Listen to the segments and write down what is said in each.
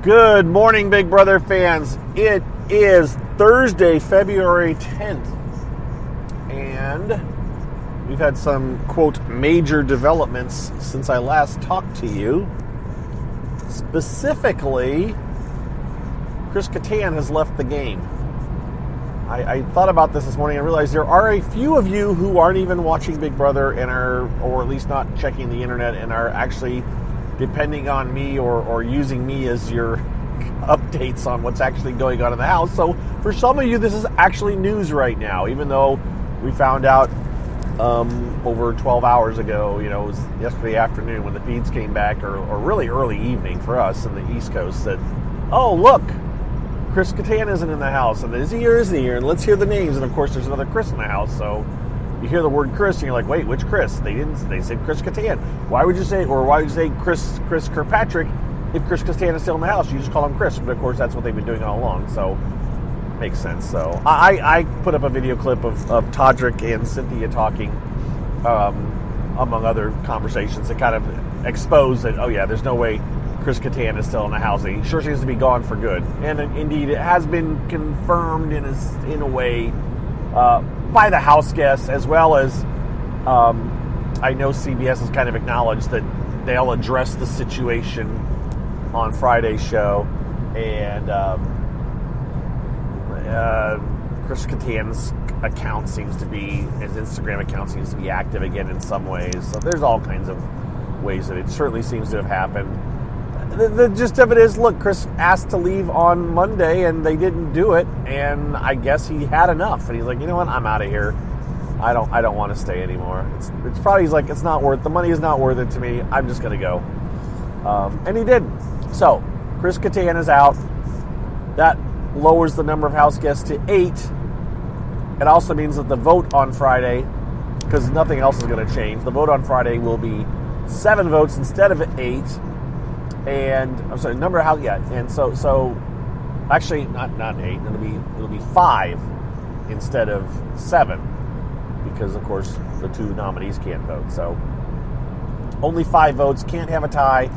Good morning, Big Brother fans. It is Thursday, February 10th, and we've had some, quote, major developments since I last talked to you. Specifically, Chris Kattan has left the game. I thought about this morning and realized there are a few of you who aren't even watching Big Brother and or at least not checking the internet and are actually depending on me or using me as your updates on what's actually going on in the house. So for some of you, this is actually news right now, even though we found out over 12 hours ago, it was yesterday afternoon when the feeds came back, or really early evening for us in the East Coast, that, oh, look, Chris Kattan isn't in the house, and is he or isn't he here? And let's hear the names. And of course, there's another Chris in the house, so you hear the word Chris, and you're like, wait, which Chris? They said Chris Kattan. Why would you say Chris Kirkpatrick if Chris Kattan is still in the house? You just call him Chris. But of course, that's what they've been doing all along, so makes sense. So I put up a video clip of Todrick and Cynthia talking, among other conversations, that kind of expose that, oh yeah, there's no way Chris Kattan is still in the house. He sure seems to be gone for good. And indeed, it has been confirmed in a way by the house guests, as well as I know CBS has kind of acknowledged that they'll address the situation on Friday's show, and Chris Kattan's account seems to be, his Instagram account seems to be active again in some ways. So there's all kinds of ways that it certainly seems to have happened. The gist of it is, look, Chris asked to leave on Monday, and they didn't do it, and I guess he had enough, and he's like, you know what, I'm out of here. I don't want to stay anymore. It's probably, he's like, the money is not worth it to me. I'm just going to go. And he did. So, Chris Kattan is out. That lowers the number of house guests to 8. It also means that the vote on Friday, because nothing else is going to change, the vote on Friday will be 7 votes instead of 8. And I'm sorry, number of house, yeah. And so actually not 8. It'll be 5 instead of 7, because of course the 2 nominees can't vote. So only 5 votes, can't have a tie.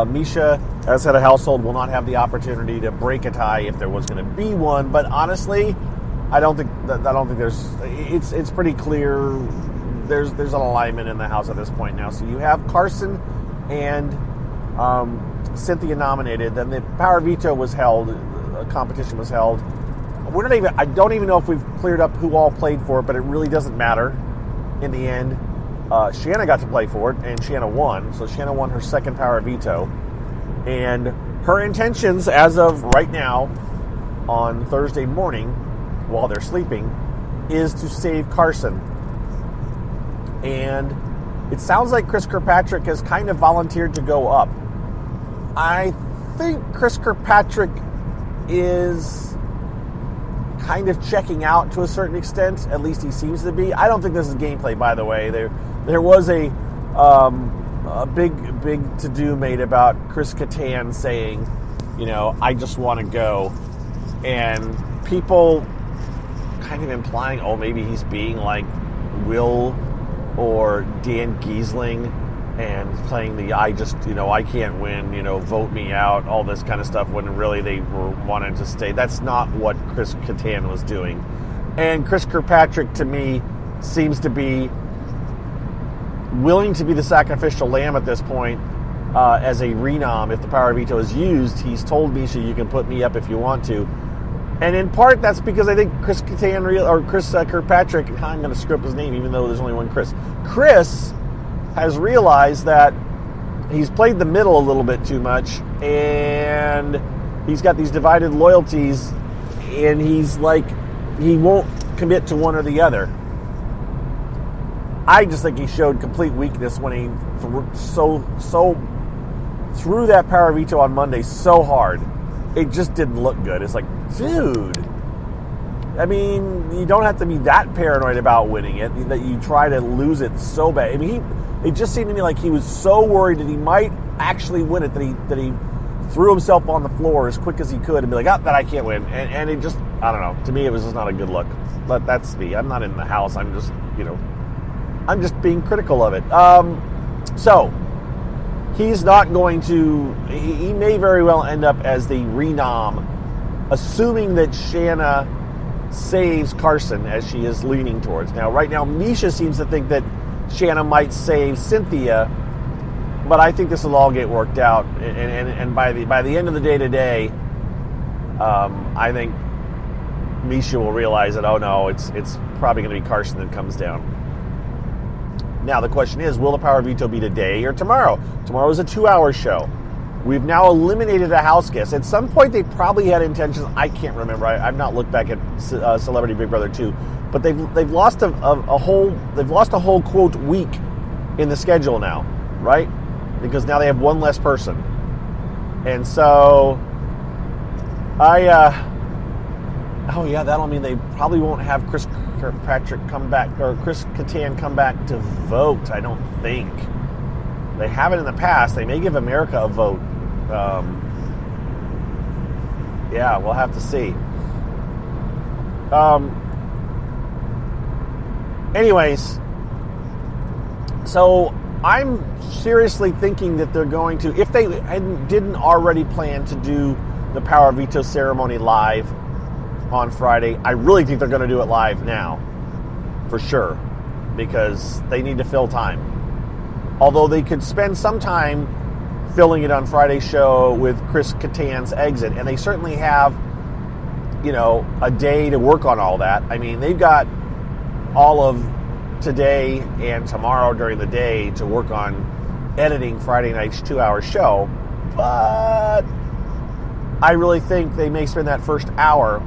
Misha, as head of household, will not have the opportunity to break a tie if there was going to be one. But honestly, I don't think there's. It's pretty clear. There's an alignment in the house at this point now. So you have Carson and Cynthia nominated. Then the power veto was held. A competition was held. I don't even know if we've cleared up who all played for it, but it really doesn't matter in the end. Shanna got to play for it, and Shanna won. So Shanna won her second power veto. And her intentions, as of right now, on Thursday morning, while they're sleeping, is to save Carson. And it sounds like Chris Kirkpatrick has kind of volunteered to go up. I think Chris Kirkpatrick is kind of checking out to a certain extent. At least he seems to be. I don't think this is gameplay, by the way. There was a big to-do made about Chris Kattan saying, I just want to go. And people kind of implying, oh, maybe he's being like Will or Dan Giesling and playing the I can't win, vote me out, all this kind of stuff, when really they were wanting to stay. That's not what Chris Kattan was doing. And Chris Kirkpatrick, to me, seems to be willing to be the sacrificial lamb at this point, as a renom. If the power veto is used, he's told Misha, you can put me up if you want to. And in part, that's because I think Chris Kattan, Chris Kirkpatrick, I'm going to screw up his name even though there's only one Chris. Chris has realized that he's played the middle a little bit too much, and he's got these divided loyalties, and he's like, he won't commit to one or the other. I just think he showed complete weakness when he threw that power veto on Monday so hard. It just didn't look good. It's like, dude, I mean, you don't have to be that paranoid about winning it, that you try to lose it so bad. I mean, it just seemed to me like he was so worried that he might actually win it that he threw himself on the floor as quick as he could and be like, that I can't win. And it just, I don't know. To me, it was just not a good look. But that's me. I'm not in the house. I'm just, I'm just being critical of it. So he's not going to. He may very well end up as the renom, assuming that Shanna saves Carson, as she is leaning towards. Now, right now, Misha seems to think that Shanna might save Cynthia, but I think this will all get worked out. And by the end of the day today, I think Misha will realize that, oh no, it's probably going to be Carson that comes down. Now, the question is, will the Power Veto be today or tomorrow? Tomorrow is a 2-hour show. We've now eliminated a house guest. At some point, they probably had intentions. I can't remember. I've not looked back at Celebrity Big Brother 2, but they've lost a whole quote week in the schedule now, right? Because now they have one less person, and so that'll mean they probably won't have Chris Kirkpatrick come back, or Chris Kattan come back to vote. I don't think. They haven't in the past. They may give America a vote. Yeah, we'll have to see. Anyways, so I'm seriously thinking that they're going to, if they didn't already plan to do the Power Veto ceremony live on Friday, I really think they're going to do it live now, for sure, because they need to fill time. Although they could spend some time filling it on Friday's show with Chris Kattan's exit, and they certainly have, a day to work on all that. I mean, they've got all of today and tomorrow during the day to work on editing Friday night's 2-hour show, but I really think they may spend that first hour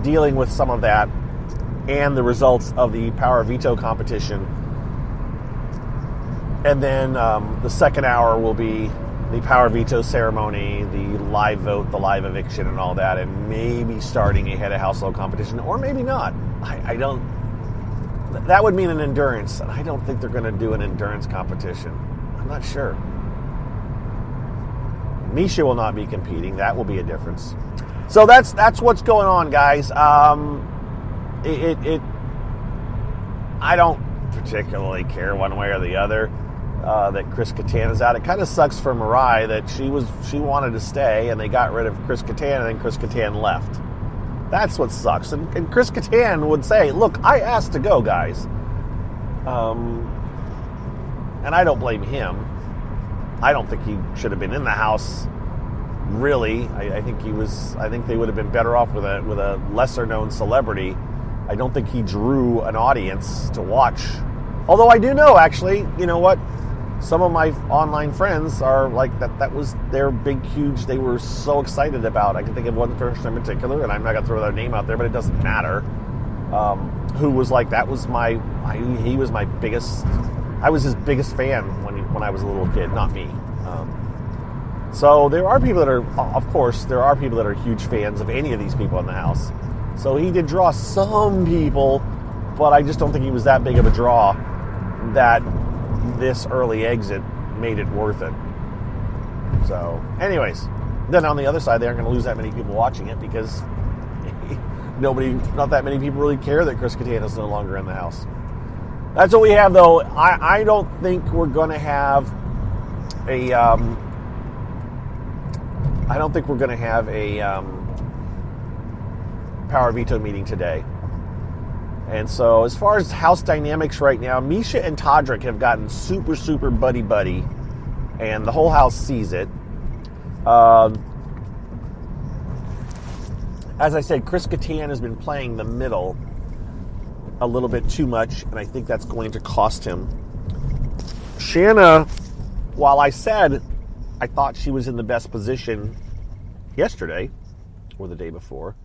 dealing with some of that and the results of the Power Veto competition. And then the second hour will be the Power Veto ceremony, the live vote, the live eviction, and all that, and maybe starting a head of household competition, or maybe not. I don't. That would mean an endurance, and I don't think they're going to do an endurance competition. I'm not sure. Misha will not be competing. That will be a difference. So that's what's going on, guys. I don't particularly care one way or the other that Chris Kattan is out. It kind of sucks for Mariah that she wanted to stay, and they got rid of Chris Kattan, and then Chris Kattan left. That's what sucks. And Chris Kattan would say, look, I asked to go, guys. And I don't blame him. I don't think he should have been in the house, really. I think they would have been better off with a lesser known celebrity. I don't think he drew an audience to watch. Although I do know, actually, you know what? Some of my online friends are like, that was their big, huge, they were so excited about. I can think of one person in particular, and I'm not going to throw their name out there, but it doesn't matter, who was like, I was his biggest fan when I was a little kid, not me. So there are people that are, of course, huge fans of any of these people in the house. So he did draw some people, but I just don't think he was that big of a draw that this early exit made it worth it. So, anyways, then on the other side, they aren't going to lose that many people watching it because not that many people really care that Chris Kattan is no longer in the house. That's what we have, though. I don't think we're going to have a Power Veto meeting today. And so as far as house dynamics right now, Misha and Todrick have gotten super, super buddy-buddy, and the whole house sees it. As I said, Chris Kattan has been playing the middle a little bit too much, and I think that's going to cost him. Shanna, while I said I thought she was in the best position yesterday, or the day before,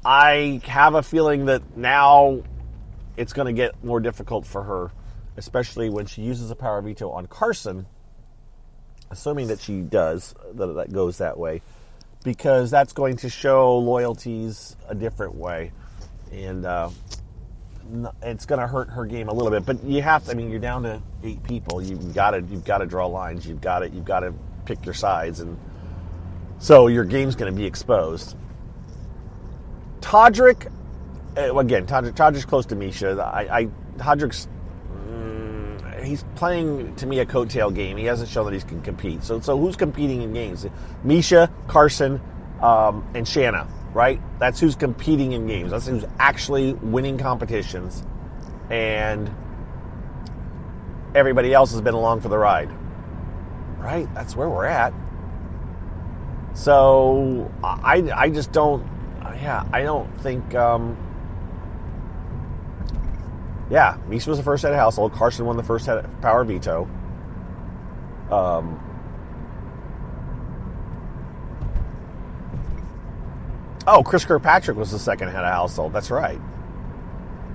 I have a feeling that now it's going to get more difficult for her, especially when she uses a Power Veto on Carson, assuming that she does, that goes that way, because that's going to show loyalties a different way, and it's going to hurt her game a little bit. But you have to, you're down to 8 people. You've got to draw lines. You've got to pick your sides, and so your game's going to be exposed. Todrick, again, Todrick's close to Misha. Todrick's, he's playing, to me, a coattail game. He hasn't shown that he can compete. So who's competing in games? Misha, Carson, and Shanna, right? That's who's competing in games. That's who's actually winning competitions. And everybody else has been along for the ride, right? That's where we're at. So I just don't, I don't think, Misha was the first head of household. Carson won the first head of power veto. Chris Kirkpatrick was the second head of household. That's right.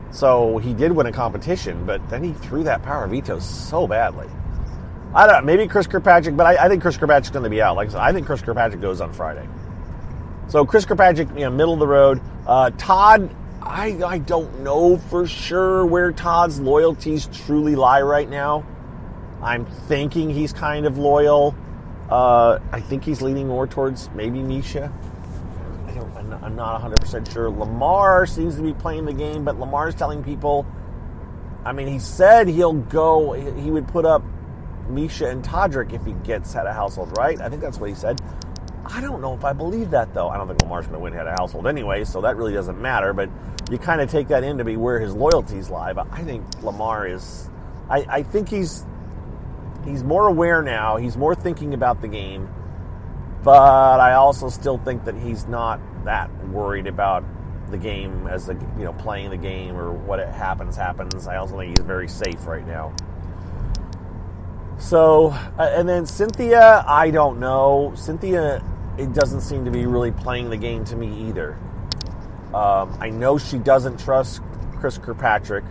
So he did win a competition, but then he threw that power veto so badly. I don't know, maybe Chris Kirkpatrick, but I think Chris Kirkpatrick's going to be out. Like I said, I think Chris Kirkpatrick goes on Friday. So Chris Kirkpatrick, middle of the road. Todd, I don't know for sure where Todd's loyalties truly lie right now. I'm thinking he's kind of loyal. I think he's leaning more towards maybe Misha. I'm not 100% sure. Lamar seems to be playing the game, but Lamar's telling people, he said he would put up Misha and Todrick if he gets head of household, right? I think that's what he said. I don't know if I believe that, though. I don't think Lamar's going to win head of household anyway, so that really doesn't matter, but you kind of take that in to be where his loyalties lie. But I think Lamar is... I think he's more aware now. He's more thinking about the game. But I also still think that he's not that worried about the game as playing the game, or what it happens. I also think he's very safe right now. So, and then Cynthia, I don't know. Cynthia, it doesn't seem to be really playing the game to me either. I know she doesn't trust Chris Kirkpatrick.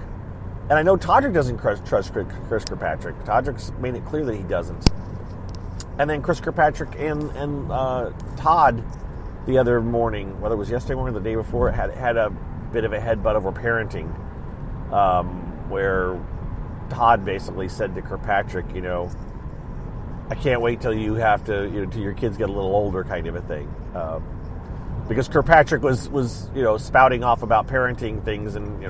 And I know Todrick doesn't trust Chris Kirkpatrick. Todrick's made it clear that he doesn't. And then Chris Kirkpatrick and Todd the other morning, whether it was yesterday morning or the day before, had a bit of a headbutt over parenting, where Todd basically said to Kirkpatrick, I can't wait till you have to, till your kids get a little older, kind of a thing. Because Kirkpatrick was spouting off about parenting things, and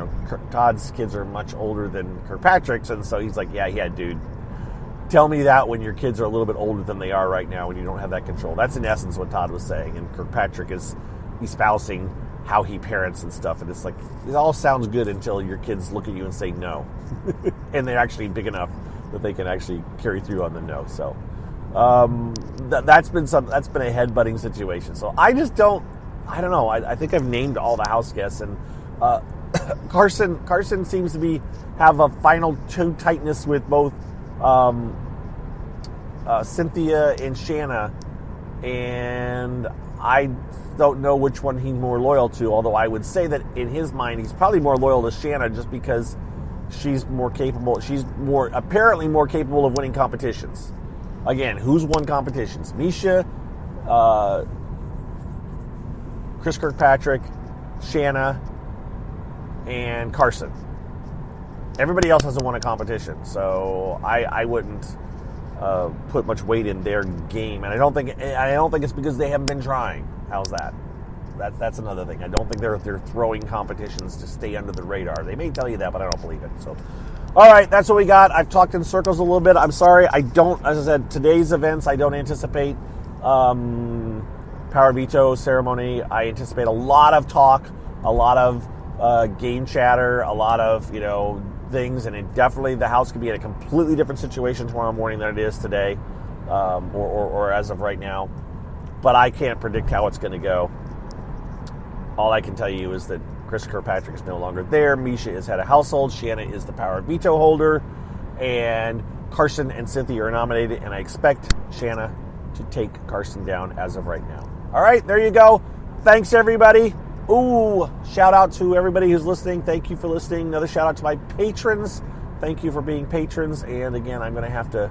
Todd's kids are much older than Kirkpatrick's, and so he's like, yeah, dude, tell me that when your kids are a little bit older than they are right now, when you don't have that control. That's in essence what Todd was saying, and Kirkpatrick is espousing how he parents and stuff, and it's like, it all sounds good until your kids look at you and say no, and they're actually big enough that they can actually carry through on the no. So that's been a headbutting situation. So I don't know. I think I've named all the house guests, and Carson seems to have a final toe tightness with both Cynthia and Shanna, and I don't know which one he's more loyal to, although I would say that in his mind he's probably more loyal to Shanna just because she's more capable. She's apparently more capable of winning competitions. Again, who's won competitions? Misha, Chris Kirkpatrick, Shanna, and Carson. Everybody else hasn't won a competition, so I wouldn't put much weight in their game, and I don't think it's because they haven't been trying. How's that? That's another thing. I don't think they're throwing competitions to stay under the radar. They may tell you that, but I don't believe it. So, all right, that's what we got. I've talked in circles a little bit. I'm sorry. As I said, today's events, I don't anticipate power veto ceremony. I anticipate a lot of talk, a lot of game chatter, a lot of things, and definitely the house could be in a completely different situation tomorrow morning than it is today, or as of right now. But I can't predict how it's going to go. All I can tell you is that Chris Kirkpatrick is no longer there. Misha is head of household. Shanna is the power veto holder, and Carson and Cynthia are nominated. And I expect Shanna to take Carson down as of right now. All right, there you go. Thanks, everybody. Ooh, shout out to everybody who's listening. Thank you for listening. Another shout out to my patrons. Thank you for being patrons. And again, I'm going to have to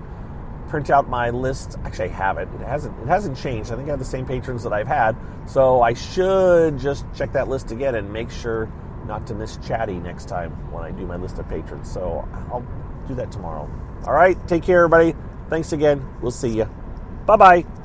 print out my list. Actually, I have it. It hasn't changed. I think I have the same patrons that I've had. So I should just check that list again and make sure not to miss Chatty next time when I do my list of patrons. So I'll do that tomorrow. All right, take care, everybody. Thanks again. We'll see you. Bye-bye.